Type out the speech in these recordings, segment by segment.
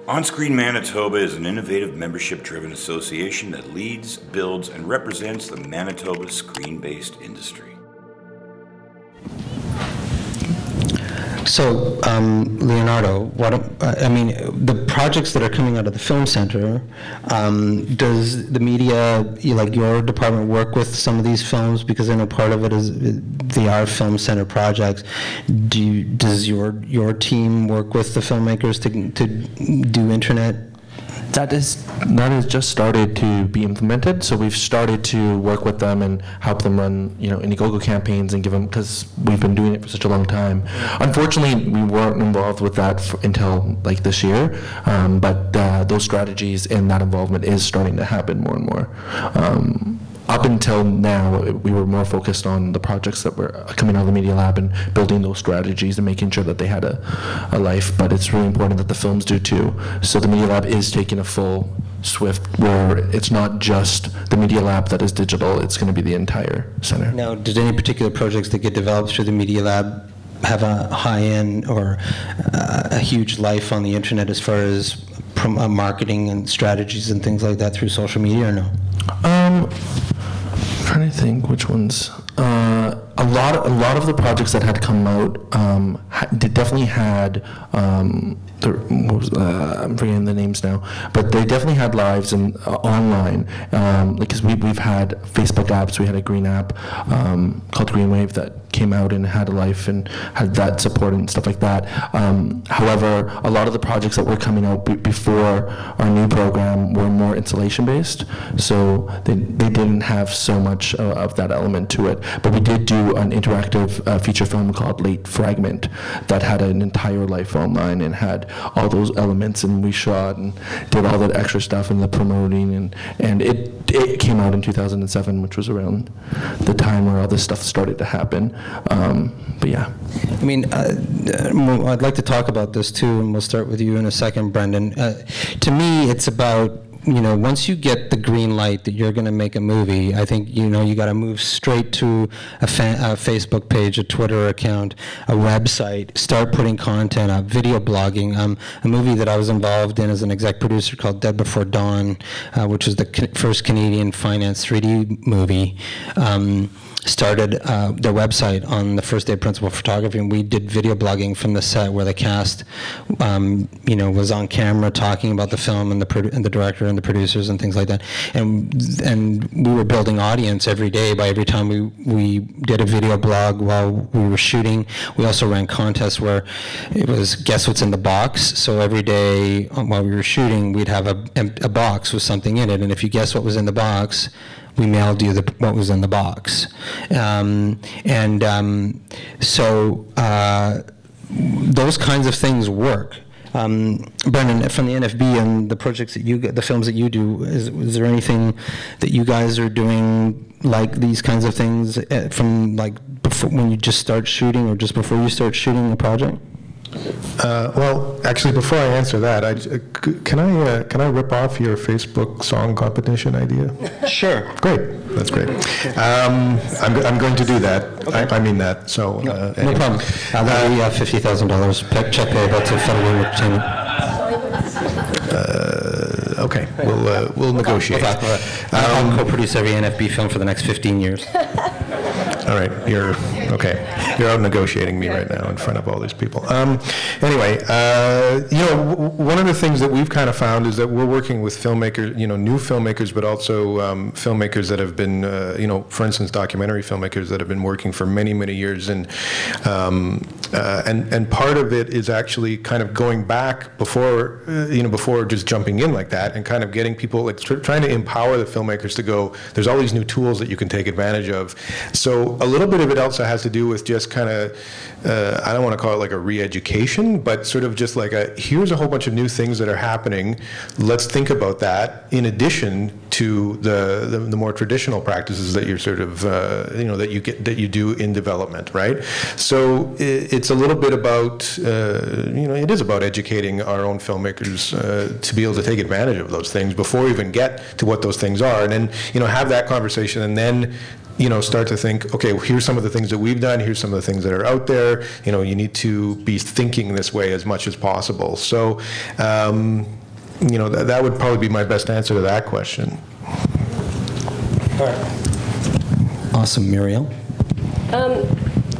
On Screen Manitoba is an innovative membership-driven association that leads, builds, and represents the Manitoba screen-based industry. So, Leonardo, the projects that are coming out of the Film Center, does the media, like your department, work with some of these films? Because I know part of it is they are Film Center projects. Does your team work with the filmmakers to do internet? That has just started to be implemented. So we've started to work with them and help them run, Indiegogo campaigns and give them, because we've been doing it for such a long time. Unfortunately, we weren't involved with that until like this year, but those strategies and that involvement is starting to happen more and more. Up until now, we were more focused on the projects that were coming out of the Media Lab and building those strategies and making sure that they had a life, but it's really important that the films do too. So the Media Lab is taking a full swift, where it's not just the Media Lab that is digital, it's going to be the entire center. Now, did any particular projects that get developed through the Media Lab have a high-end or a huge life on the internet as far as marketing and strategies and things like that through social media, or no? I'm trying to think which ones. A lot of the projects that had come out definitely had. I'm forgetting the names now, but they definitely had lives and online. Because we've had Facebook apps. We had a green app called Green Wave that came out and had a life and had that support and stuff like that. However, a lot of the projects that were coming out before our new program were more installation based, so they didn't have so much of that element to it. But we did do an interactive feature film called Late Fragment that had an entire life online and had all those elements, and we shot and did all that extra stuff and the promoting, and it came out in 2007, which was around the time where all this stuff started to happen. But yeah. I mean, I'd like to talk about this too, and we'll start with you in a second, Brendon. To me, it's about, once you get the green light that you're going to make a movie, I think, you got to move straight to a Facebook page, a Twitter account, a website, start putting content up, video blogging. A movie that I was involved in as an exec producer called Dead Before Dawn, which was the first Canadian finance 3D movie, started their website on the first day of principal photography, and we did video blogging from the set where the cast, was on camera talking about the film and the director and the producers and things like that. And we were building audience every day by every time we did a video blog while we were shooting. We also ran contests where it was guess what's in the box. So every day while we were shooting, we'd have a box with something in it, and if you guess what was in the box, we mailed you what was in the box. So those kinds of things work. Brendon, from the NFB and the projects that the films that you do, is there anything that you guys are doing like these kinds of things from like before, when you just start shooting or just before you start shooting a project? Well, actually, before I answer that, can I rip off your Facebook song competition idea? Sure. Great. That's great. I'm going to do that. Okay. I mean that. So no problem. That'll be $50,000 check payable to Federgreen Entertainment. Okay, we'll negotiate. I'll co-produce every NFB film for the next 15 years. All right, you're out negotiating me right now in front of all these people. Anyway, one of the things that we've kind of found is that we're working with filmmakers, new filmmakers, but also filmmakers that have been, for instance, documentary filmmakers that have been working for many, many years, and part of it is actually kind of going back before just jumping in like that, and kind of getting people, like trying to empower the filmmakers to go, there's all these new tools that you can take advantage of. So a little bit of it also has to do with just kind of, I don't want to call it like a re-education, but sort of just like here's a whole bunch of new things that are happening. Let's think about that in addition to the more traditional practices that you're sort of, that you do in development, right? So it's a little bit about, it is about educating our own filmmakers to be able to take advantage of those things before we even get to what those things are, and then have that conversation, and then start to think, okay, well, here's some of the things that we've done, here's some of the things that are out there, you need to be thinking this way as much as possible. So, that would probably be my best answer to that question. All right. Awesome. Muriel?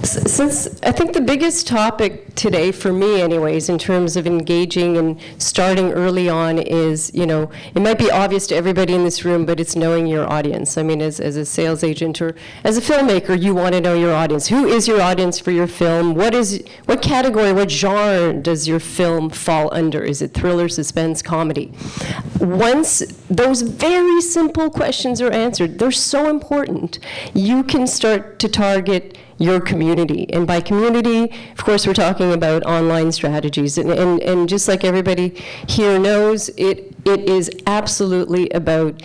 Since I think the biggest topic today, for me anyways, in terms of engaging and starting early on is, it might be obvious to everybody in this room, but it's knowing your audience. I mean, as a sales agent or as a filmmaker, you want to know your audience. Who is your audience for your film? What category, what genre does your film fall under? Is it thriller, suspense, comedy? Once those very simple questions are answered, they're so important, you can start to target your community. And by community, of course, we're talking about online strategies. And just like everybody here knows, it is absolutely about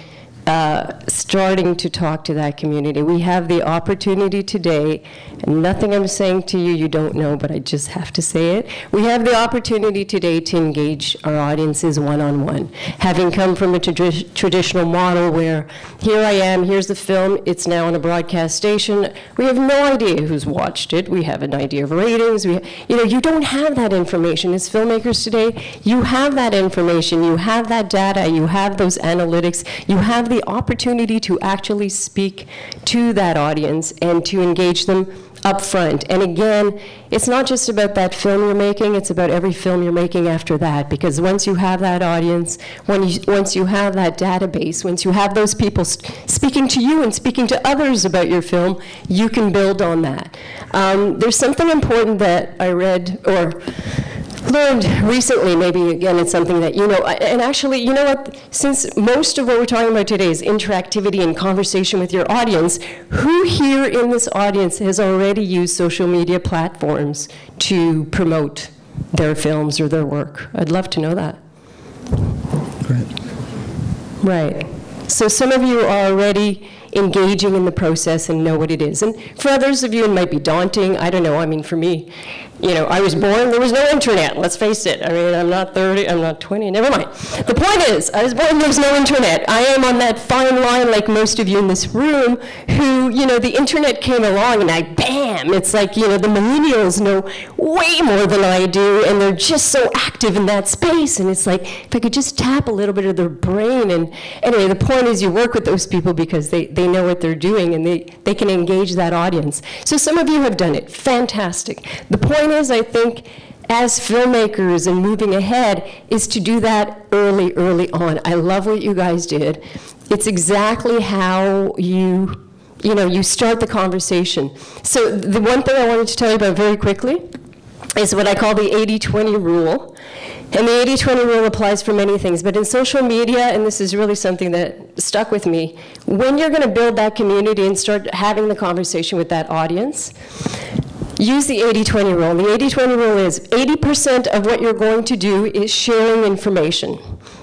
starting to talk to that community. We have the opportunity today, and nothing I'm saying to you you don't know, but I just have to say it. We have the opportunity today to engage our audiences one-on-one. Having come from a traditional model where here I am, here's the film, it's now on a broadcast station. We have no idea who's watched it. We have an idea of ratings. You don't have that information. As filmmakers today, you have that information. You have that data. You have those analytics. You have the opportunity to actually speak to that audience and to engage them up front. And again, it's not just about that film you're making, it's about every film you're making after that, because once you have that audience, once you have that database, once you have those people speaking to you and speaking to others about your film, you can build on that. There's something important that I read or learned recently, maybe again it's something that and actually, you know what, since most of what we're talking about today is interactivity and conversation with your audience, who here in this audience has already used social media platforms to promote their films or their work? I'd love to know that. Great. Right. So some of you are already engaging in the process and know what it is. And for others of you, it might be daunting. I don't know. I mean, for me, I was born, there was no internet, let's face it. I mean, I'm not 30, I'm not 20, never mind. The point is, I was born, there was no internet. I am on that fine line, like most of you in this room, who, the internet came along and bam, it's like, the millennials know way more than I do, and they're just so active in that space, and it's like, if I could just tap a little bit of their brain, and anyway, the point is you work with those people because they know what they're doing, and they can engage that audience. So some of you have done it, fantastic. The point is, I think, as filmmakers and moving ahead, is to do that early on. I love what you guys did. It's exactly how you start the conversation. So the one thing I wanted to tell you about very quickly is what I call the 80-20 rule. And the 80-20 rule applies for many things, but in social media, and this is really something that stuck with me, when you're going to build that community and start having the conversation with that audience, use the 80-20 rule. And the 80-20 rule is 80% of what you're going to do is sharing information.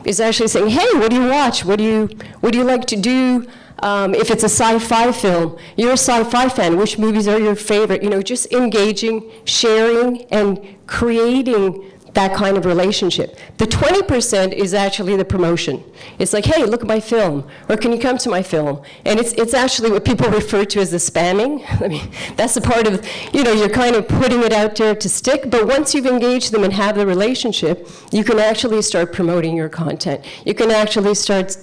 Is actually saying, hey, what do you watch? What do you like to do? If it's a sci-fi film, you're a sci-fi fan, which movies are your favorite? Just engaging, sharing, and creating that kind of relationship. The 20% is actually the promotion. It's like, hey, look at my film, or can you come to my film? And it's actually what people refer to as the spamming. I mean, that's the part of, you're kind of putting it out there to stick, but once you've engaged them and have the relationship, you can actually start promoting your content. You can actually start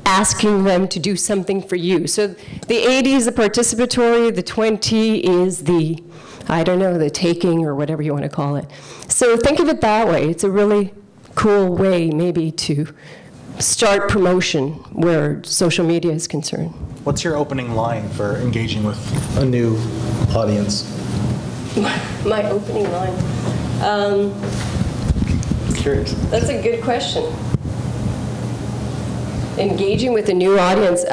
asking them to do something for you. So the 80 is the participatory, the 20 is the, the taking or whatever you want to call it. So think of it that way. It's a really cool way maybe to start promotion where social media is concerned. What's your opening line for engaging with a new audience? My opening line? Curious. That's a good question. Engaging with a new audience.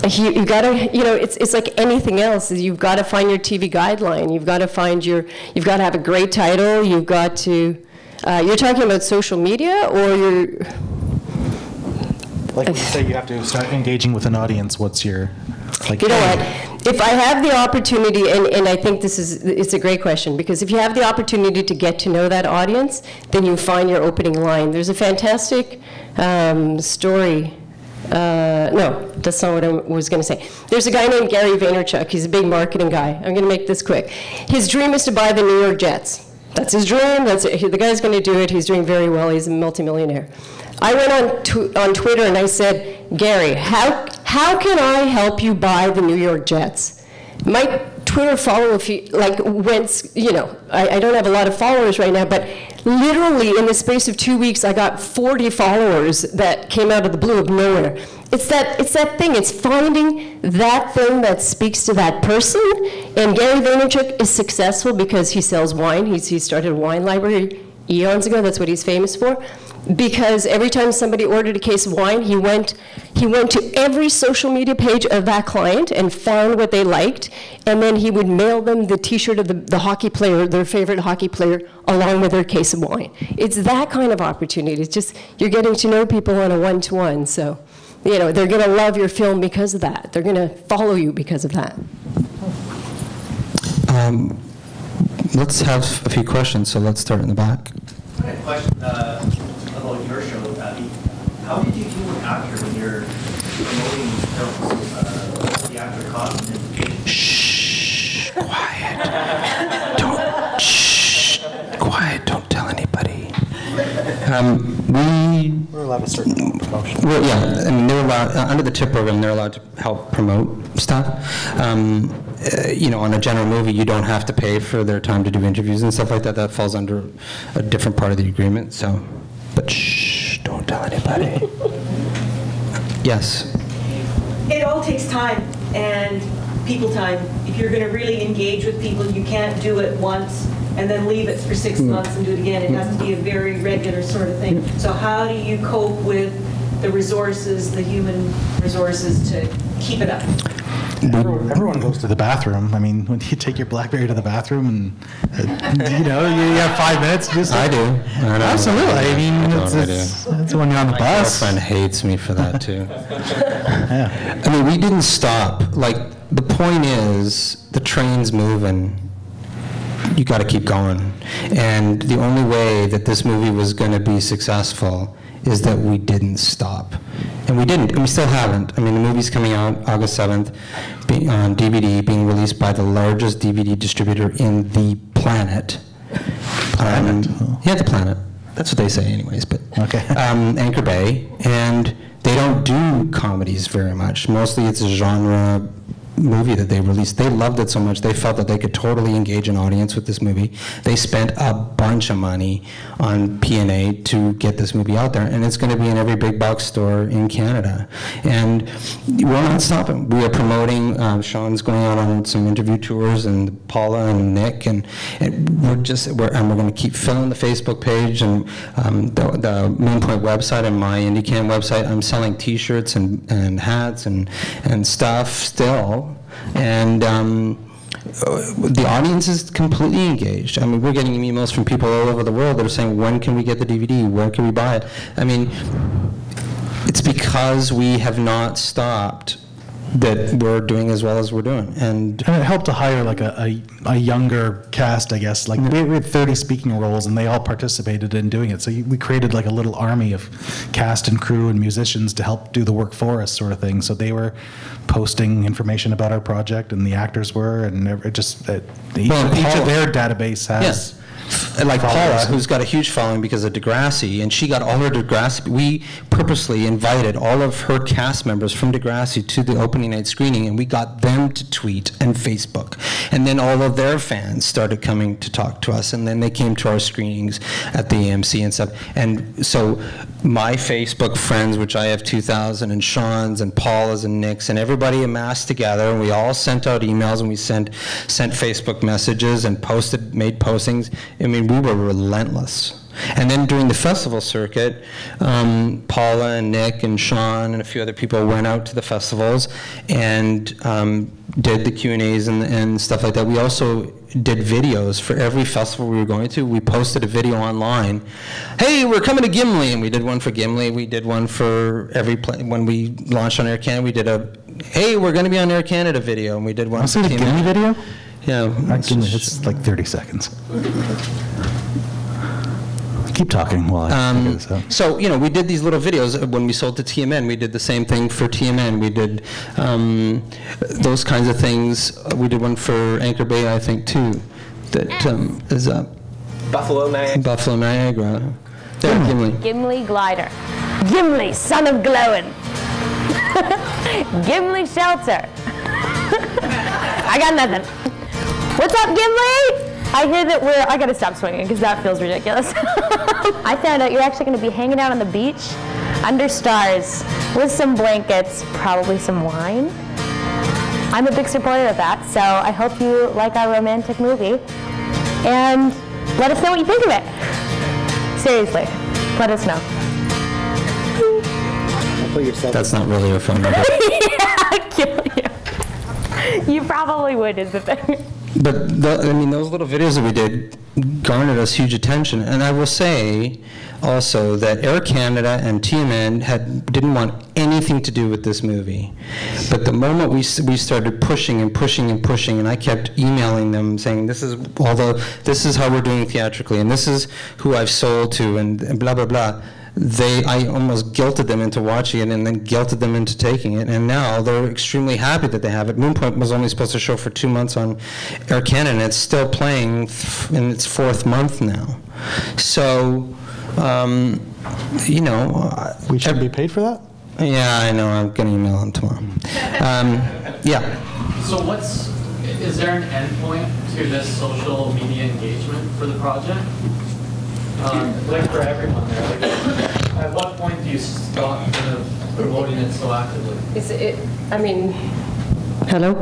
You gotta, it's like anything else. You've got to find your TV guideline. You've got to have a great title. You've got to, you're talking about social media, or you're... Like when you say you have to start engaging with an audience, what's your, like... You know what? If I have the opportunity, and I think it's a great question, because if you have the opportunity to get to know that audience, then you find your opening line. There's a fantastic story No, that's not what I was going to say. There's a guy named Gary Vaynerchuk. He's a big marketing guy. I'm going to make this quick. His dream is to buy the New York Jets. That's his dream. That's it. The guy's going to do it. He's doing very well. He's a multimillionaire. I went on Twitter and I said, Gary, how can I help you buy the New York Jets? My Twitter follow, went, I don't have a lot of followers right now, but literally in the space of 2 weeks, I got 40 followers that came out of the blue of nowhere. It's that thing. It's finding that thing that speaks to that person. And Gary Vaynerchuk is successful because he sells wine. He started a wine library eons ago. That's what he's famous for. Because every time somebody ordered a case of wine, he went to every social media page of that client and found what they liked, and then he would mail them the T-shirt of the hockey player, their favorite hockey player, along with their case of wine. It's that kind of opportunity. It's just you're getting to know people on a one-to-one. So, they're going to love your film because of that. They're going to follow you because of that. Let's have a few questions. So let's start in the back. I had a question about your show, Avi. How did you deal with actors when you're promoting films? The actor cost and Shh, quiet. Quiet, don't tell anybody. We're allowed a certain promotion. Well, yeah, I mean, they're allowed, under the TIP program, they're allowed to help promote stuff. On a general movie, you don't have to pay for their time to do interviews and stuff like that. That falls under a different part of the agreement, so. But shh, don't tell anybody. Yes? It all takes time and people time. If you're going to really engage with people, you can't do it once and then leave it for 6 months and do it again. It has to be a very regular sort of thing. So how do you cope with the resources, the human resources, to keep it up? Everyone goes to the bathroom. I mean, when you take your BlackBerry to the bathroom and, you have 5 minutes. I do. Absolutely. I mean, it's when you're on the bus. My girlfriend hates me for that, too. Yeah. I mean, we didn't stop. The point is, the train's moving. You got to keep going. And the only way that this movie was going to be successful is that we didn't stop. And we didn't, and we still haven't. I mean, the movie's coming out August 7th on DVD, being released by the largest DVD distributor in the planet. Yeah, the planet. That's what they say anyways, but okay. Anchor Bay. And they don't do comedies very much. Mostly it's a genre movie that they released. They loved it so much, they felt that they could totally engage an audience with this movie. They spent a bunch of money on P&A to get this movie out there, and it's going to be in every big box store in Canada. And we're not stopping. We are promoting, Sean's going out on some interview tours, and Paula and Nick, and we're going to keep filling the Facebook page and the Moonpoint website and my IndieCam website. I'm selling t-shirts and hats and stuff still. And the audience is completely engaged. I mean, we're getting emails from people all over the world that are saying, when can we get the DVD? Where can we buy it? I mean, it's because we have not stopped that we're doing as well as we're doing. And it helped to hire a younger cast, I guess. We had 30 speaking roles, and they all participated in doing it. So we created a little army of cast and crew and musicians to help do the work for us, sort of thing. So they were posting information about our project, and the actors were, and each of their database has. Yes. Like Paula, who's got a huge following because of Degrassi, and she got all her Degrassi. We purposely invited all of her cast members from Degrassi to the opening night screening, and we got them to tweet and Facebook. And then all of their fans started coming to talk to us, and then they came to our screenings at the AMC and stuff. And so my Facebook friends, which I have 2,000, and Sean's and Paula's and Nick's, and everybody amassed together, and we all sent out emails, and we sent Facebook messages and made postings. I mean, we were relentless. And then during the festival circuit, Paula and Nick and Sean and a few other people went out to the festivals and did the Q&As and stuff like that. We also did videos for every festival we were going to. We posted a video online. Hey, we're coming to Gimli, and we did one for Gimli. We did one for when we launched on Air Canada. We did hey, we're going to be on Air Canada video, and we did one. Was it a Gimli video? Yeah. It's 30 seconds. keep talking while I figure this out. So, you know, we did these little videos when we sold to TMN. We did the same thing for TMN. We did those kinds of things. We did one for Anchor Bay, I think, too. That is Buffalo Niagara. Buffalo Niagara. There, Gimli. Gimli glider. Gimli, son of Glowin. Gimli shelter. I got nothing. What's up, Gimli? I hear that I gotta stop swinging because that feels ridiculous. I found out you're actually gonna be hanging out on the beach under stars with some blankets, probably some wine. I'm a big supporter of that, so I hope you like our romantic movie. And let us know what you think of it. Seriously, let us know. That's not really a phone number. Yeah, I'll kill you. You probably would, is the thing. But I mean, those little videos that we did garnered us huge attention. And I will say also that Air Canada and TMN didn't want anything to do with this movie. But the moment we started pushing and pushing and pushing, and I kept emailing them saying, this is how we're doing theatrically, and this is who I've sold to, and blah, blah, blah. I almost guilted them into watching it and then guilted them into taking it, and now they're extremely happy that they have it. Moonpoint was only supposed to show for 2 months on Air Canada, and it's still playing in its 4th month now. So, you know. We should be paid for that? Yeah, I know. I'm going to email them tomorrow. Yeah. So is there an endpoint to this social media engagement for the project? Like for everyone there, like at what point do you stop kind of promoting it so actively? Hello?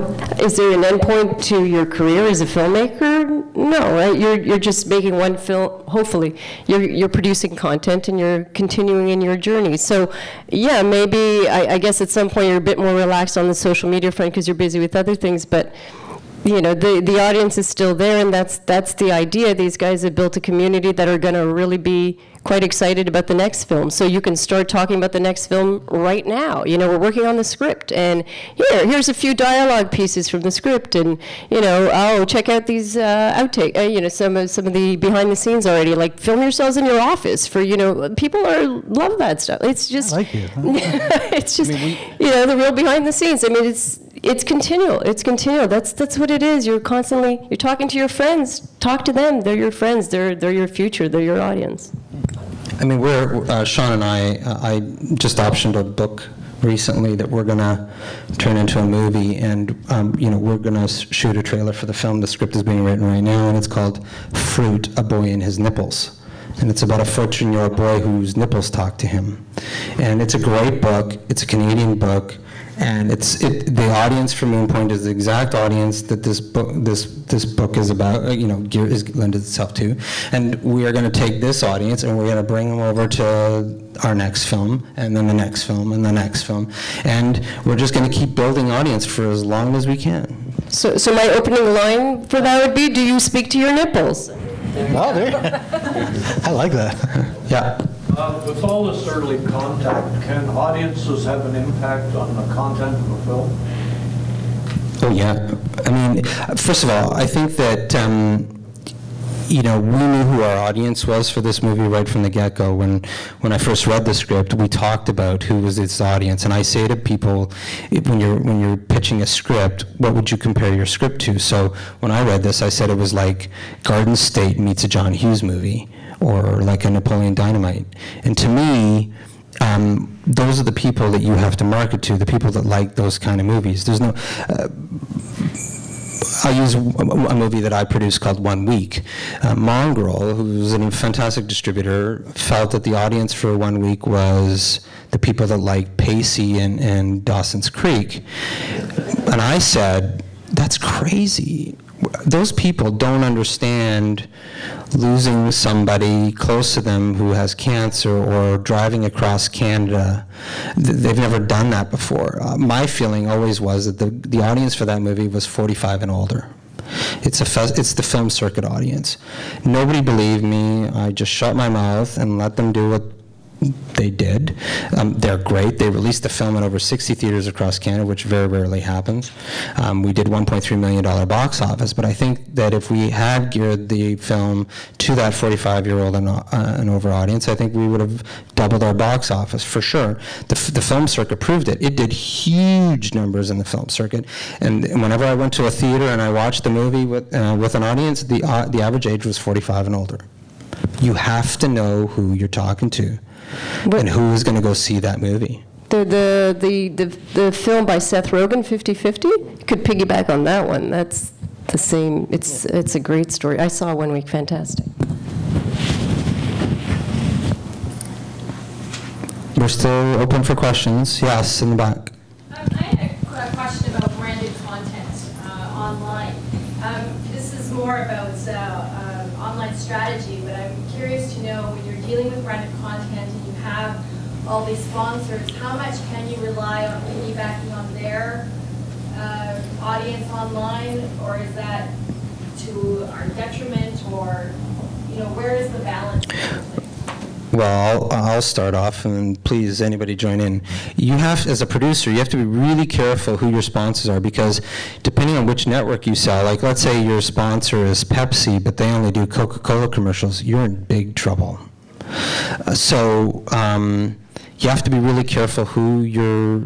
Is there an endpoint to your career as a filmmaker? No, right? You're just making one film, hopefully. You're producing content and you're continuing in your journey. So, yeah, maybe, I guess at some point you're a bit more relaxed on the social media front because you're busy with other things, but you know, the audience is still there, and that's the idea. These guys have built a community that are going to really be quite excited about the next film. So you can start talking about the next film right now. You know, we're working on the script, and here's a few dialogue pieces from the script, and you know, oh, check out these outtake. You know, some of the behind the scenes already. Like, film yourselves in your office for, you know, people love that stuff. It's just, I like it. it's just, you know, the real behind the scenes. I mean, it's continual. It's continual. That's what it is. You're talking to your friends. Talk to them. They're your friends. They're your future. They're your audience. I mean, Sean and I just optioned a book recently that we're going to turn into a movie, and you know, we're going to shoot a trailer for the film. The script is being written right now, and it's called Fruit, A Boy and His Nipples. And it's about a 14-year-old boy whose nipples talk to him. And it's a great book. It's a Canadian book. And the audience for Moonpoint is the exact audience that this book is about, you know, lends itself to. And we are going to take this audience and we're going to bring them over to our next film, and then the next film, and the next film. And we're just going to keep building audience for as long as we can. So my opening line for that would be, do you speak to your nipples? Oh, there. I like that. Yeah. With all this early contact, can audiences have an impact on the content of a film? Oh, yeah. I mean, first of all, I think that, you know, we knew who our audience was for this movie right from the get-go. When I first read the script, we talked about who was its audience. And I say to people, when you're pitching a script, what would you compare your script to? So when I read this, I said it was like Garden State meets a John Hughes movie, or like a Napoleon Dynamite. And to me, those are the people that you have to market to, the people that like those kind of movies. There's no... I'll use a movie that I produced called 1 Week. Mongrel, who's a fantastic distributor, felt that the audience for 1 Week was the people that like Pacey and Dawson's Creek. And I said, that's crazy. Those people don't understand losing somebody close to them who has cancer, or driving across Canada. They've never done that before. My feeling always was that the audience for that movie was 45 and older. It's the film circuit audience. Nobody believed me. I just shut my mouth and let them do what they did. They're great. They released the film in over 60 theaters across Canada, which very rarely happens. We did $1.3 million box office, but I think that if we had geared the film to that 45-year-old and over audience, I think we would have doubled our box office for sure. The film circuit proved it. It did huge numbers in the film circuit, and whenever I went to a theater and I watched the movie with an audience, the average age was 45 and older. You have to know who you're talking to. And who is going to go see that movie? The film by Seth Rogen, 50/50, could piggyback on that one. That's the same. It's a great story. I saw 1 week. Fantastic. We're still open for questions. Yes, in the back. I had a question about branded content online. This is more about online strategy, but I'm curious to know, when you're dealing with branded content and you have all these sponsors, how much can you rely on piggybacking on their audience online, or is that to our detriment, or, where is the balance? Well, I'll start off, and please, anybody join in. You have, as a producer, you have to be really careful who your sponsors are, because depending on which network you sell, like let's say your sponsor is Pepsi, but they only do Coca-Cola commercials, you're in big trouble. So you have to be really careful who you're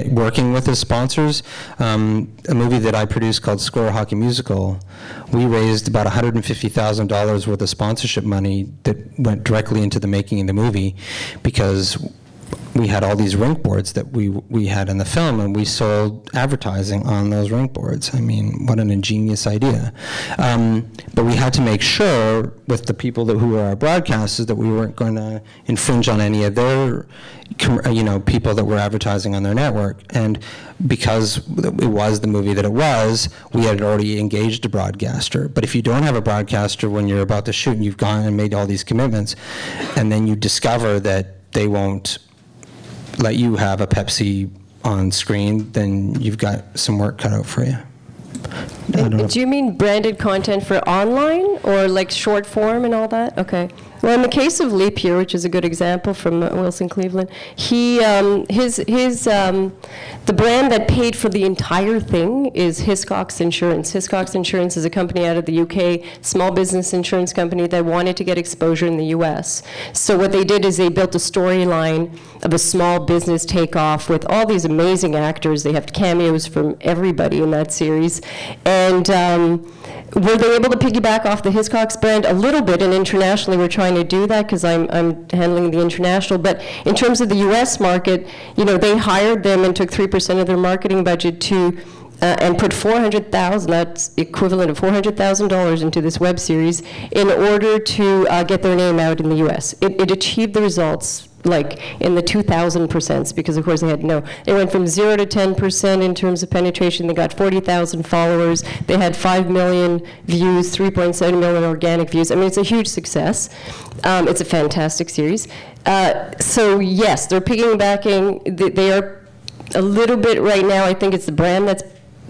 working with as sponsors. A movie that I produced called Square Hockey Musical, we raised about $150,000 worth of sponsorship money that went directly into the making of the movie, because we had all these rink boards that we had in the film, and we sold advertising on those rink boards. I mean, what an ingenious idea. But we had to make sure with the people who were our broadcasters that we weren't going to infringe on any of their, people that were advertising on their network. And because it was the movie that it was, we had already engaged a broadcaster. But if you don't have a broadcaster when you're about to shoot and you've gone and made all these commitments, and then you discover that they won't let you have a Pepsi on screen, then you've got some work cut out for you. Do you mean branded content for online, or like short form and all that? Okay. Well, in the case of Leap Year, which is a good example from Wilson Cleveland, the brand that paid for the entire thing is Hiscox Insurance. Hiscox Insurance is a company out of the UK, small business insurance company that wanted to get exposure in the US. So what they did is they built a storyline of a small business takeoff with all these amazing actors. They have cameos from everybody in that series. And were they able to piggyback off the Hiscox brand? A little bit, and internationally we're trying to do that because I'm handling the international. But in terms of the US market, they hired them and took 3% of their marketing budget to and put $400,000, that's equivalent of $400,000 into this web series in order to get their name out in the US. It achieved the results like in the 2,000%, because of course they went from 0 to 10% in terms of penetration. They got 40,000 followers. They had 5 million views, 3.7 million organic views. I mean, it's a huge success. It's a fantastic series. So yes, they're piggybacking. They are a little bit right now. I think it's the brand that's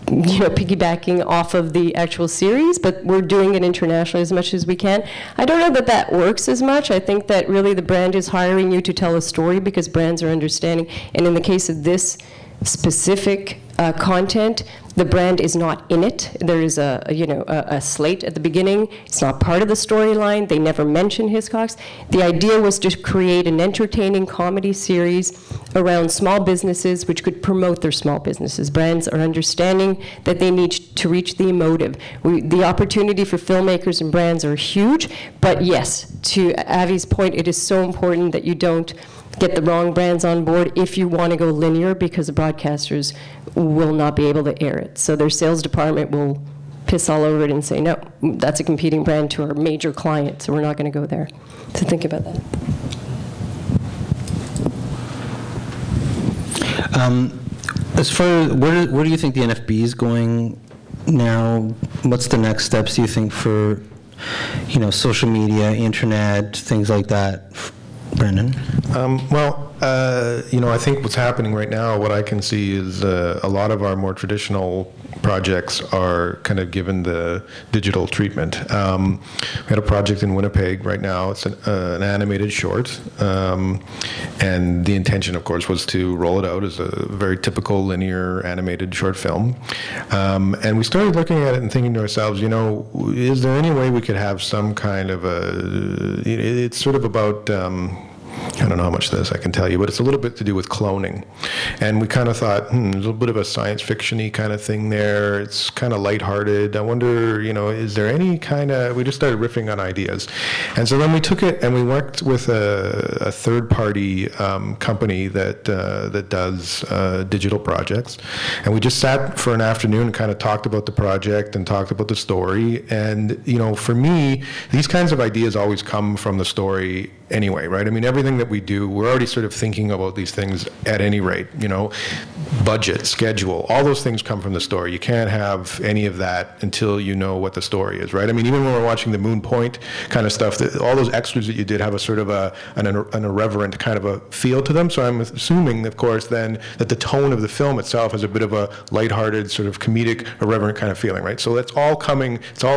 piggybacking off of the actual series, but we're doing it internationally as much as we can. I don't know that works as much. I think that really the brand is hiring you to tell a story, because brands are understanding. And in the case of this specific content, the brand is not in it. There is a slate at the beginning. It's not part of the storyline. They never mention Hiscox. The idea was to create an entertaining comedy series around small businesses which could promote their small businesses. Brands are understanding that they need to reach the emotive. The opportunity for filmmakers and brands are huge, but yes, to Avi's point, it is so important that you don't get the wrong brands on board if you want to go linear, because the broadcasters will not be able to air it. So their sales department will piss all over it and say, no, that's a competing brand to our major client, so we're not going to go there. So think about that. As far where do you think the NFB is going now? What's the next steps, do you think, for social media, internet, things like that? Brendon? Well, I think what's happening right now, what I can see is a lot of our more traditional projects are kind of given the digital treatment. We had a project in Winnipeg right now. It's an animated short, and the intention, of course, was to roll it out as a very typical linear animated short film. And we started looking at it and thinking to ourselves, is there any way we could have some kind of it's sort of about, I don't know how much of this I can tell you, but it's a little bit to do with cloning. And we kind of thought, there's a little bit of a science fiction-y kind of thing there. It's kind of lighthearted. I wonder, is there any kind of, we just started riffing on ideas. And so then we took it and we worked with a third-party company that does digital projects. And we just sat for an afternoon and kind of talked about the project and talked about the story. And, for me, these kinds of ideas always come from the story anyway, right? I mean, everything that we do, we're already sort of thinking about these things at any rate, budget, schedule, all those things come from the story. You can't have any of that until you know what the story is, right? I mean, even when we're watching the Moon Point kind of stuff, all those extras that you did have a sort of an irreverent kind of a feel to them. So I'm assuming, of course, then that the tone of the film itself has a bit of a lighthearted, sort of comedic, irreverent kind of feeling, right? So it's all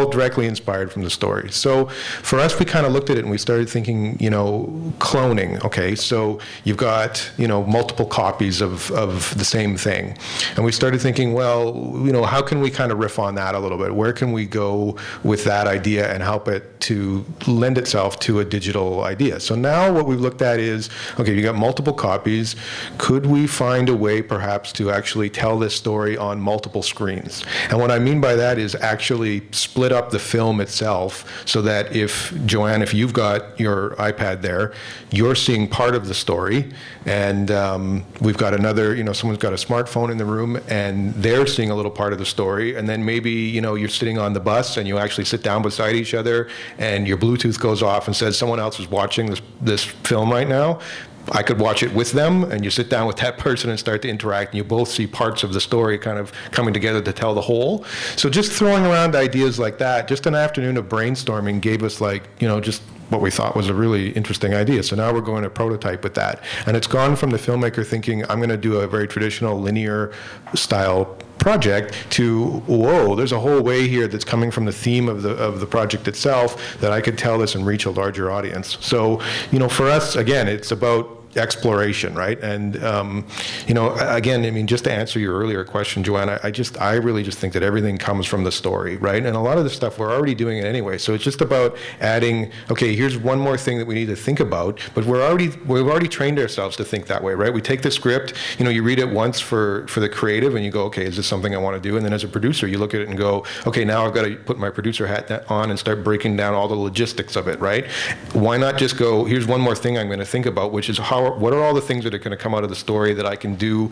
directly inspired from the story. So for us, we kind of looked at it and we started thinking, cloning. Okay, so you've got, multiple copies of the same thing. And we started thinking, well, how can we kind of riff on that a little bit? Where can we go with that idea and help it to lend itself to a digital idea? So now what we've looked at is, okay, you got multiple copies. Could we find a way perhaps to actually tell this story on multiple screens? And what I mean by that is actually split up the film itself so that if, Joanne, if you've got your iPad there, you're seeing part of the story, and we've got another, someone's got a smartphone in the room and they're seeing a little part of the story, and then maybe, you're sitting on the bus and you actually sit down beside each other and your Bluetooth goes off and says someone else is watching this film right now. I could watch it with them, and you sit down with that person and start to interact, and you both see parts of the story kind of coming together to tell the whole. So just throwing around ideas like that, just an afternoon of brainstorming gave us just what we thought was a really interesting idea. So now we're going to prototype with that. And it's gone from the filmmaker thinking, I'm going to do a very traditional linear style project to, whoa, there's a whole way here that's coming from the theme of the project itself that I could tell this and reach a larger audience. So, for us, again, it's about exploration, right? And again, I mean, just to answer your earlier question, Joanna, I really just think that everything comes from the story, right? And a lot of the stuff we're already doing it anyway. So it's just about adding, okay, here's one more thing that we need to think about, but we've already trained ourselves to think that way, right? We take the script, you read it once for the creative, and you go, okay, is this something I want to do? And then as a producer, you look at it and go, okay, now I've got to put my producer hat on and start breaking down all the logistics of it, right? Why not just go, here's one more thing I'm going to think about, which is what are all the things that are going to come out of the story that I can do,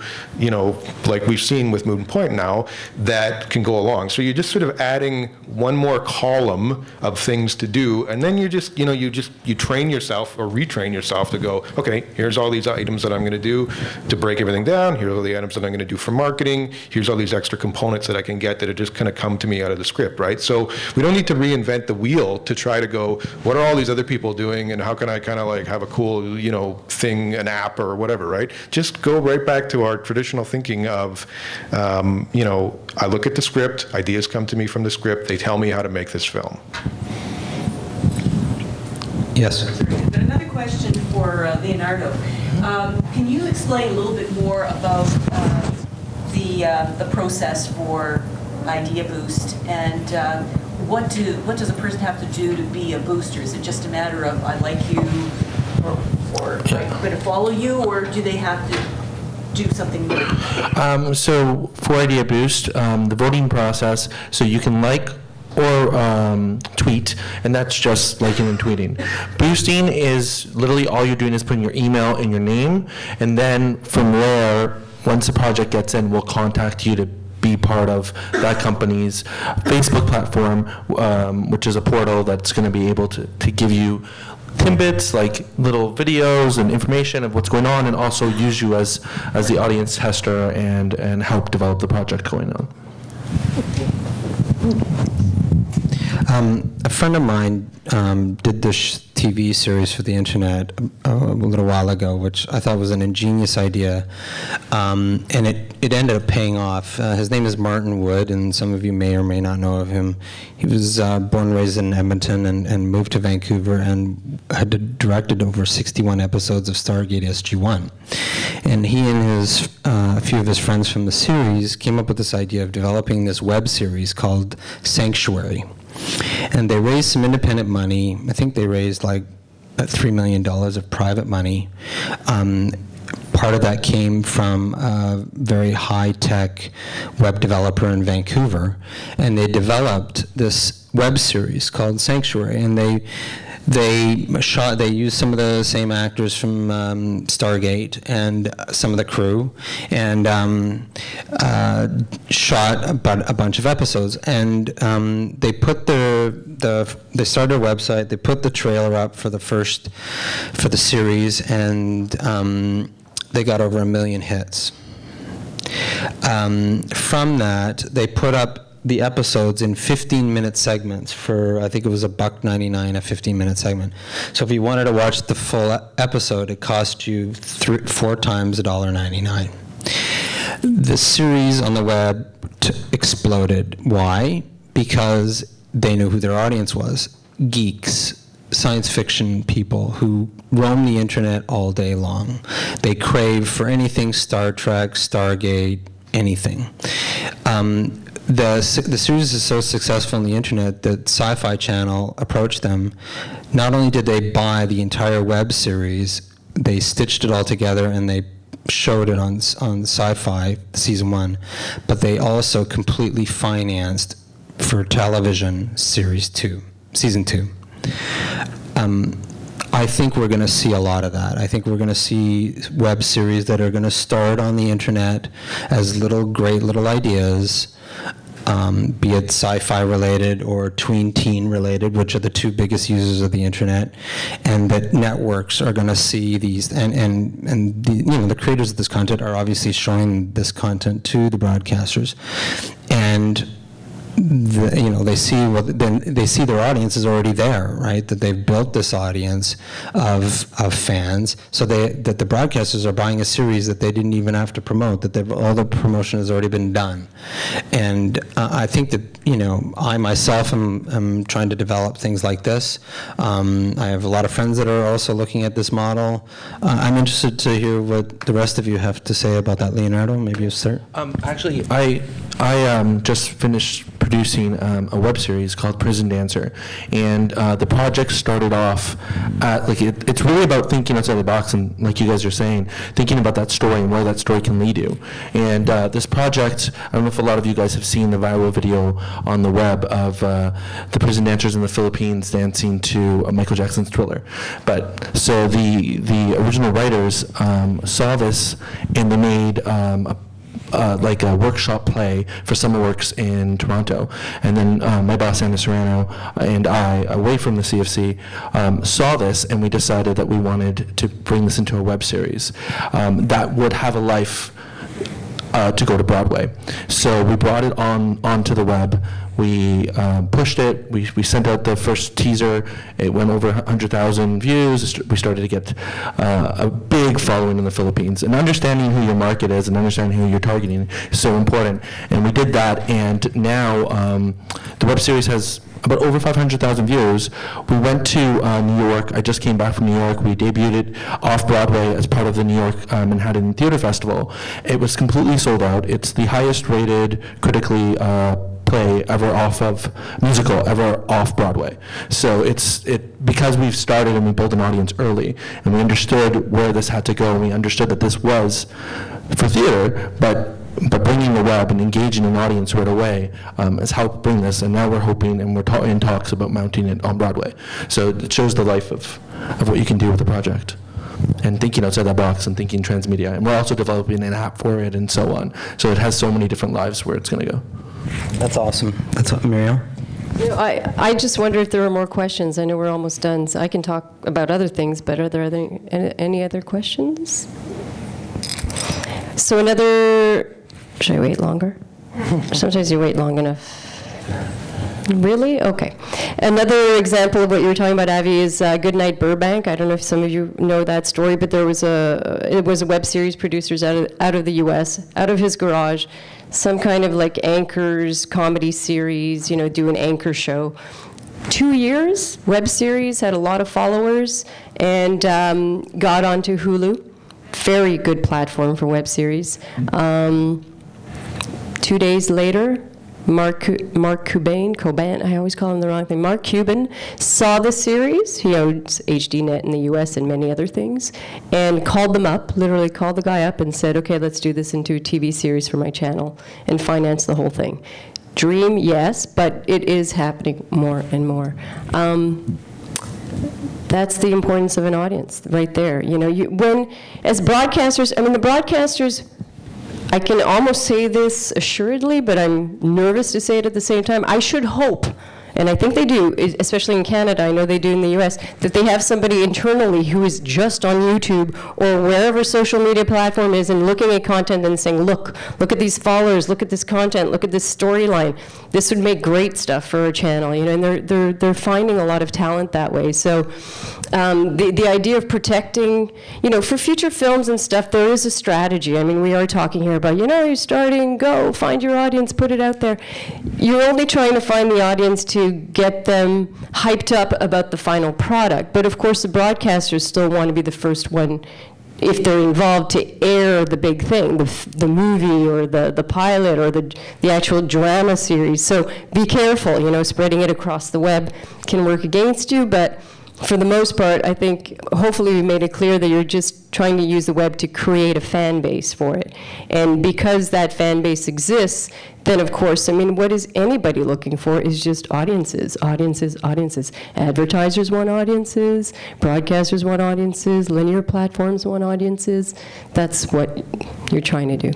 like we've seen with Moon Point now, that can go along. So you're just sort of adding one more column of things to do, and then you just, you train yourself or retrain yourself to go, okay, here's all these items that I'm going to do to break everything down. Here's all the items that I'm going to do for marketing. Here's all these extra components that I can get that are just kind of come to me out of the script, right? So we don't need to reinvent the wheel to try to go, what are all these other people doing, and how can I kind of like have a cool, thing, an app or whatever, right? Just go right back to our traditional thinking of, I look at the script, ideas come to me from the script, they tell me how to make this film. Yes. But another question for Leonardo. Can you explain a little bit more about the process for Idea Boost, and what does a person have to do to be a booster? Is it just a matter of I like you, or I'm going to follow you, or do they have to do something new? So for Idea Boost, the voting process, so you can like or tweet, and that's just liking and tweeting. Boosting is literally all you're doing is putting your email and your name, and then from there, once the project gets in, we'll contact you to be part of that company's Facebook platform, which is a portal that's going to be able to give you tidbits, like little videos and information of what's going on, and also use you as the audience tester and help develop the project going on. A friend of mine did this TV series for the internet a little while ago, which I thought was an ingenious idea, and it ended up paying off. His name is Martin Wood, and some of you may or may not know of him. He was born and raised in Edmonton and moved to Vancouver and had directed over 61 episodes of Stargate SG-1. And he and a few of his friends from the series came up with this idea of developing this web series called Sanctuary. And they raised some independent money. I think they raised like $3 million of private money. Part of that came from a very high-tech web developer in Vancouver, and they developed this web series called Sanctuary. And they used some of the same actors from Stargate and some of the crew, and shot about a bunch of episodes. And they put they started a website. They put the trailer up for the series, and they got over 1 million hits. From that, they put up the episodes in 15-minute segments for, I think it was $1.99 a 15-minute segment. So if you wanted to watch the full episode, it cost you 4 times $1.99. The series on the web exploded. Why? Because they knew who their audience was. Geeks, science fiction people who roam the internet all day long. They crave for anything Star Trek, Stargate, anything. The series is so successful on the internet that Sci-Fi Channel approached them. Not only did they buy the entire web series, they stitched it all together and they showed it on Sci-Fi season 1, but they also completely financed for television season 2. I think we're going to see a lot of that. I think we're going to see web series that are going to start on the internet as great little ideas, be it sci-fi related or tween-teen related, which are the 2 biggest users of the internet, and that networks are going to see these, and the creators of this content are obviously showing this content to the broadcasters, and they see their audience is already there, right? That they've built this audience of fans, so that the broadcasters are buying a series that they didn't even have to promote. That all the promotion has already been done, and I think that I myself am trying to develop things like this. I have a lot of friends that are also looking at this model. I'm interested to hear what the rest of you have to say about that. Leonardo, maybe you start. Actually, I just finished producing a web series called Prison Dancer, and the project started off at, it's really about thinking outside the box, and like you guys are saying, thinking about that story and where that story can lead you. And this project, I don't know if a lot of you guys have seen the viral video on the web of the prison dancers in the Philippines dancing to Michael Jackson's Thriller. But so the original writers saw this, and they made like a workshop play for Summer Works in Toronto. And then my boss, Anna Serrano, and I, away from the CFC, saw this, and we decided that we wanted to bring this into a web series that would have a life to go to Broadway. So we brought it onto the web. We pushed it. We sent out the first teaser. It went over 100,000 views. We started to get a big following in the Philippines. And understanding who your market is and understanding who you're targeting is so important. And we did that. And now the web series has about over 500,000 views. We went to New York. I just came back from New York. We debuted it off-Broadway as part of the New York Manhattan Theater Festival. It was completely sold out. It's the highest rated critically play ever musical ever off Broadway. So because we've started and we built an audience early, and we understood where this had to go, and we understood that this was for theater, but bringing the web and engaging an audience right away has helped bring this, and now we're hoping, and we're in talks about mounting it on Broadway. So it shows the life of what you can do with the project, and thinking outside that box and thinking transmedia. And we're also developing an app for it and so on. So it has so many different lives where it's going to go. That's awesome. That's Muriel. I just wonder if there are more questions. I know we're almost done, so I can talk about other things, but are there any other questions? So should I wait longer? Sometimes you wait long enough. Really? Okay. Another example of what you were talking about, Avi, is Goodnight Burbank. I don't know if some of you know that story, but it was a web series producers out of the U.S., out of his garage, some kind of like Anchor's comedy series, you know, do an anchor show. 2 years, web series, had a lot of followers, and got onto Hulu. Very good platform for web series. 2 days later, Mark Cuban, I always call him the wrong thing. Mark Cuban saw the series. He owns HDNet in the U.S. and many other things, and called them up, literally called the guy up and said, okay, let's do this into a TV series for my channel, and finance the whole thing. Dream, yes, but it is happening more and more. That's the importance of an audience right there. You know, as broadcasters, I mean, the broadcasters, I can almost say this assuredly, but I'm nervous to say it at the same time. I should hope, and I think they do, especially in Canada, I know they do in the US, that they have somebody internally who is just on YouTube or wherever social media platform is and looking at content and saying, look at these followers, look at this content, look at this storyline. This would make great stuff for a channel, you know, and they're finding a lot of talent that way. So the idea of protecting, you know, for future films and stuff, there is a strategy. I mean, we are talking here about, you know, you're starting, go, find your audience, put it out there. You're only trying to find the audience to get them hyped up about the final product. But of course, the broadcasters still want to be the first one, if they're involved, to air the big thing, the movie or the pilot or the actual drama series. So be careful, you know, spreading it across the web can work against you, but for the most part, I think hopefully we made it clear that you're just trying to use the web to create a fan base for it. And because that fan base exists, then of course, I mean, what is anybody looking for is just audiences, audiences, audiences. Advertisers want audiences, broadcasters want audiences, linear platforms want audiences. That's what you're trying to do.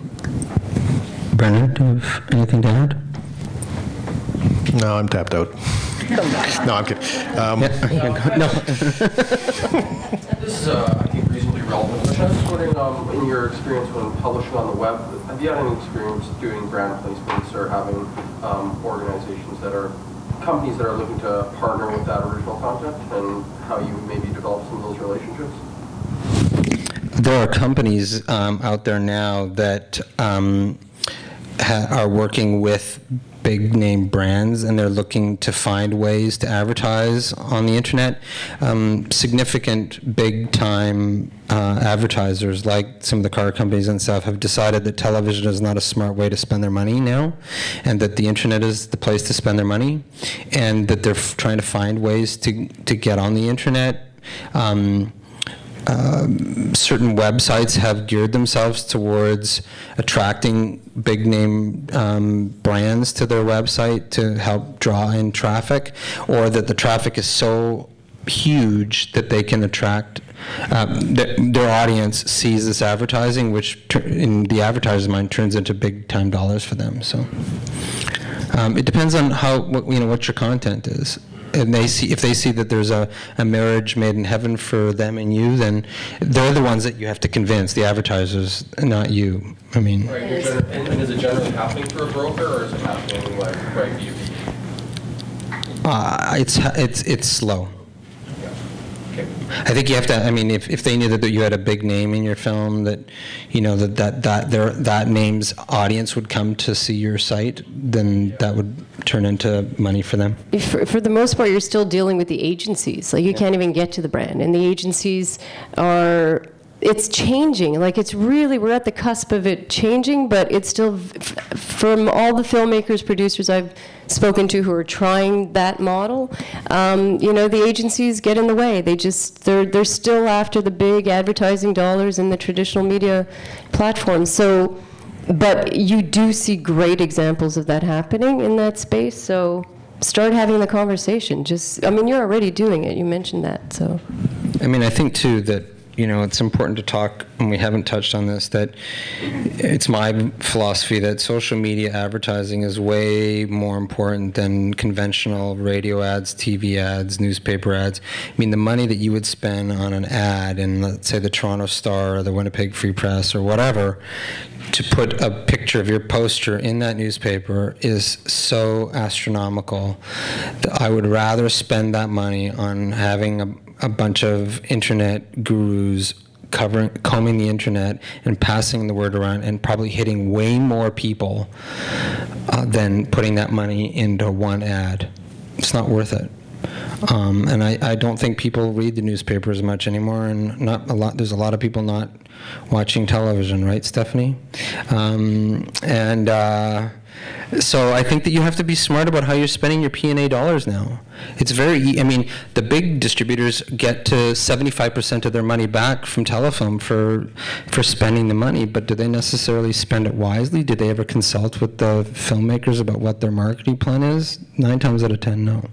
Brendon, do you have anything to add? No, I'm tapped out. No, I'm kidding. No. This is, I think, reasonably relevant. I was just wondering, in your experience when publishing on the web, have you had any experience doing brand placements or having organizations that are, companies that are looking to partner with that original content, and how you maybe develop some of those relationships? There are companies out there now that are working with big name brands, and they're looking to find ways to advertise on the internet. Significant big time advertisers like some of the car companies and stuff have decided that television is not a smart way to spend their money now, and that the internet is the place to spend their money, and that they're trying to find ways to get on the internet. Certain websites have geared themselves towards attracting big name brands to their website to help draw in traffic, or that the traffic is so huge that they can attract, their audience sees this advertising, which in the advertiser's mind turns into big time dollars for them. So it depends on what your content is. And if they see that there's a marriage made in heaven for them and you, then they're the ones that you have to convince, the advertisers, not you. I mean. Right. And is it generally happening through a broker, or is it happening like right B2B? It's slow. Yeah. Okay. I think you have to. I mean, if they knew that you had a big name in your film, that you know that name's audience would come to see your site, then that would turn into money for them. For the most part, you're still dealing with the agencies. Like, you can't even get to the brand, and the agencies are. It's changing. Like, it's really, we're at the cusp of it changing, but it's still, from all the filmmakers, producers I've spoken to who are trying that model, you know, the agencies get in the way. They're still after the big advertising dollars in the traditional media platforms. So, but you do see great examples of that happening in that space. So start having the conversation. I mean, you're already doing it. You mentioned that. So. I mean, I think too that it's important to talk, and we haven't touched on this, that it's my philosophy that social media advertising is way more important than conventional radio ads, TV ads, newspaper ads. I mean, the money that you would spend on an ad in, let's say, the Toronto Star or the Winnipeg Free Press or whatever, to put a picture of your poster in that newspaper is so astronomical that I would rather spend that money on having a bunch of internet gurus combing the internet and passing the word around and probably hitting way more people than putting that money into one ad. It's not worth it. And I don't think people read the newspaper as much anymore, and there's a lot of people not watching television, right, Stephanie? So I think that you have to be smart about how you're spending your P&A dollars now. It's I mean, the big distributors get to 75% of their money back from telefilm for spending the money, but do they necessarily spend it wisely? Did they ever consult with the filmmakers about what their marketing plan is? 9 times out of 10, no.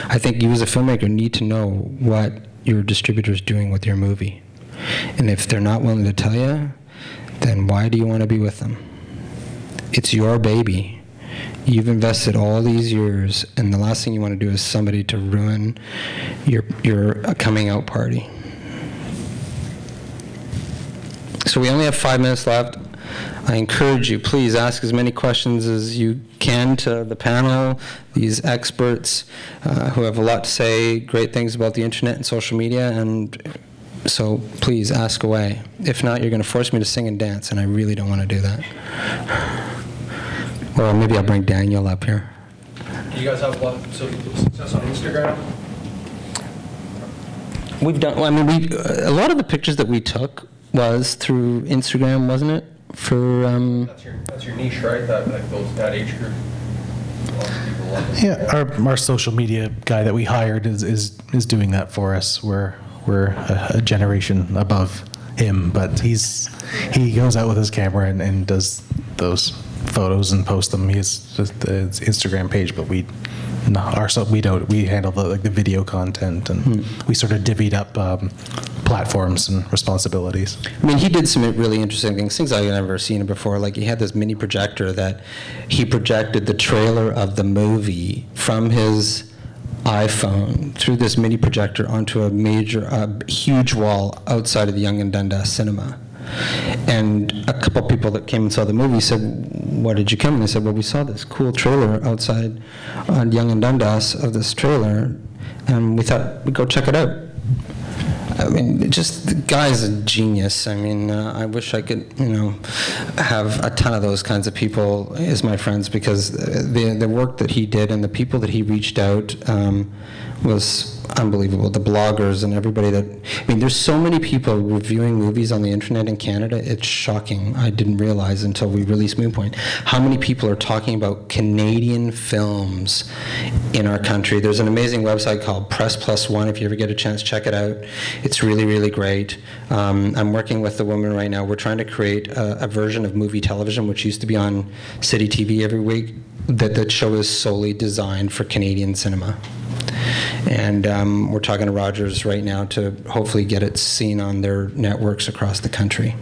I think you as a filmmaker need to know what your distributor is doing with your movie. And if they're not willing to tell you, then why do you want to be with them? It's your baby. You've invested all these years, and the last thing you want to do is somebody to ruin your coming out party. So we only have 5 minutes left. I encourage you, please ask as many questions as you can to the panel, these experts who have a lot to say, great things about the internet and social media, and so please ask away. If not, you're going to force me to sing and dance, and I really don't want to do that. Or maybe I'll bring Daniel up here. Do you guys have a lot of success on Instagram? We've done, well, I mean, a lot of the pictures that we took was through Instagram, wasn't it? For That's your niche, right? That age group. Yeah, our social media guy that we hired is doing that for us. We're a generation above him, but he goes out with his camera and does those photos and post them. He has just the Instagram page, but we handle the video content, and we sort of divvied up platforms and responsibilities. I mean, he did some really interesting things I've never seen before. Like, he had this mini projector that he projected the trailer of the movie from his iPhone through this mini projector onto a huge wall outside of the Yonge and Dundas cinema. And a couple of people that came and saw the movie said, "What did you come?" And they said, "Well, we saw this cool trailer outside on Yonge and Dundas of this trailer, and we thought we'd go check it out." I mean, just the guy's a genius. I mean, I wish I could, have a ton of those kinds of people as my friends, because the work that he did and the people that he reached out was unbelievable. The bloggers and everybody there's so many people reviewing movies on the internet in Canada. It's shocking. I didn't realize until we released Moonpoint how many people are talking about Canadian films in our country. There's an amazing website called Press+One. If you ever get a chance, check it out. It's really, really great. I'm working with a woman right now. We're trying to create a version of movie television, which used to be on City TV every week. That show is solely designed for Canadian cinema. And we're talking to Rogers right now to hopefully get it seen on their networks across the country.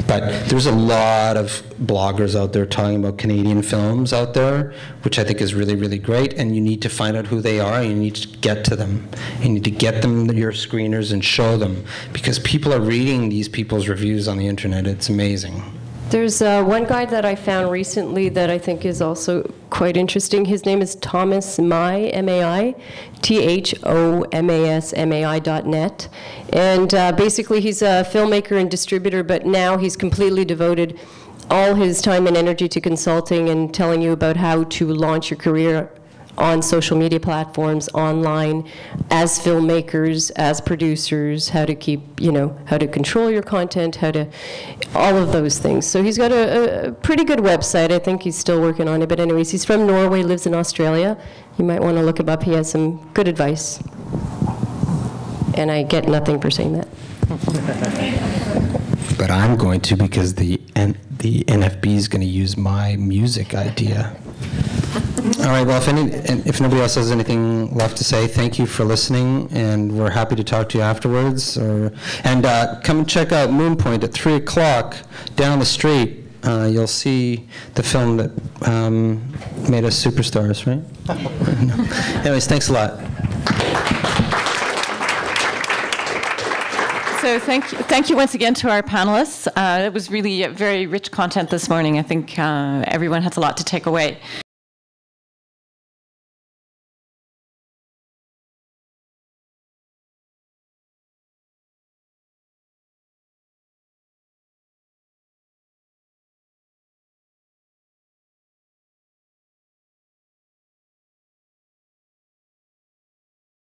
But there's a lot of bloggers out there talking about Canadian films out there, which I think is really, really great. And you need to find out who they are, and you need to get to them. You need to get them your screeners and show them, because people are reading these people's reviews on the internet. It's amazing. There's one guy that I found recently that I think is also quite interesting. His name is Thomas Mai, M-A-I, THOMASMAI.net. And basically he's a filmmaker and distributor, but now he's completely devoted all his time and energy to consulting and telling you about how to launch your career on social media platforms, online, as filmmakers, as producers, how to keep, how to control your content, all of those things. So he's got a pretty good website. I think he's still working on it, but anyways, he's from Norway, lives in Australia. You might want to look him up. He has some good advice. And I get nothing for saying that. But I'm going to, because the NFB is going to use my music idea. All right, well, if nobody else has anything left to say, thank you for listening, and we're happy to talk to you afterwards. And come and check out Moonpoint at 3 o'clock down the street. You'll see the film that made us superstars, right? Anyways, thanks a lot. So thank you once again to our panelists. It was really very rich content this morning. I think everyone has a lot to take away.